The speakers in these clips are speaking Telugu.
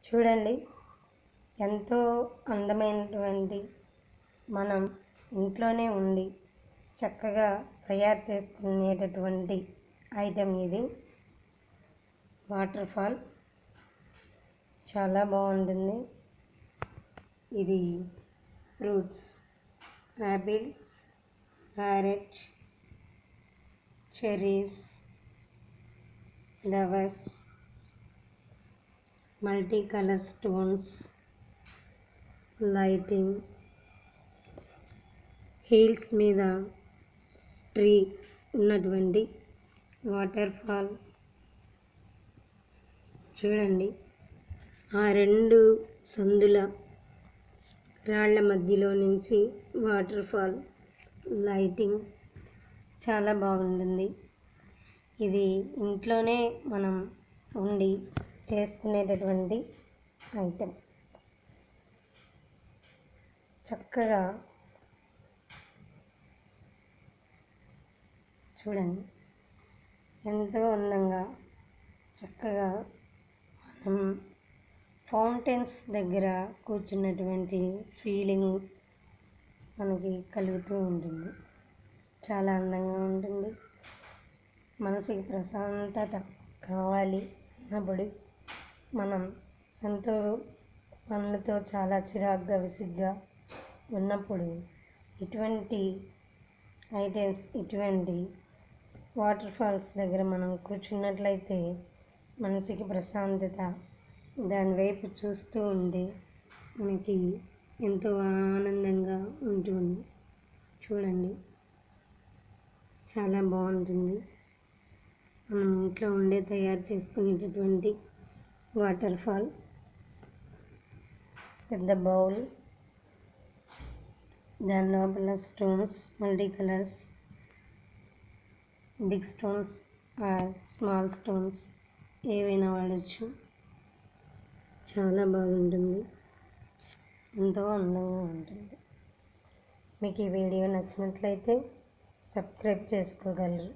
చూడండి, ఎంతో అందమైనటువంటి మనం ఇంట్లోనే ఉండి చక్కగా తయారు చేసుకునేటటువంటి ఐటెం ఇది. వాటర్ ఫాల్ చాలా బాగుంటుంది. ఇది fruits, apples, carrot, cherries, flowers, multi colour stones, lighting, hills మీద ట్రీ ఉన్నటువంటి వాటర్ ఫాల్. చూడండి, ఆ రెండు సందుల రాళ్ల మధ్యలో నుంచి వాటర్ ఫాల్, లైటింగ్ చాలా బాగుంటుంది. ఇది ఇంట్లోనే మనం ఉండి చేసుకునేటటువంటి ఐటెం. చక్కగా చూడండి, ఎంతో అందంగా చక్కగా మనం ఫౌంటైన్స్ దగ్గర కూర్చున్నటువంటి ఫీలింగ్ మనకి కలుగుతూ ఉంటుంది. చాలా అందంగా ఉంటుంది. మనసుకి ప్రశాంతత కావాలి అన్నప్పుడు మనం ఎంతో పనులతో చాలా చిరాగ్గా విసిగ్గా ఉన్నప్పుడు ఇటువంటి ఐటమ్స్, ఇటువంటి వాటర్ ఫాల్స్ దగ్గర మనం కూర్చున్నట్లయితే మనసుకి ప్రశాంతత, దాని వైపు చూస్తూ ఉంటే మనకి ఎంతో ఆనందంగా ఉంటుంది. చూడండి, చాలా బాగుంటుంది. మనం ఇంట్లో ఉండే తయారు చేసుకునేటటువంటి వాటర్ ఫాల్. పెద్ద బౌల్, దాని లోపల stones, multi colours, big stones or small stones ఏవైనా వాడచ్చు. చాలా బాగుంటుంది, ఎంతో అందంగా ఉంటుంది. మీకు ఈ వీడియో నచ్చినట్లయితే సబ్స్క్రైబ్ చేసుకోగలరు.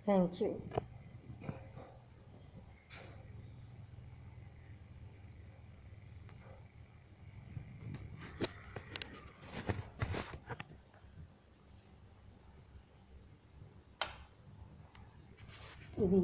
Thank you. ఇది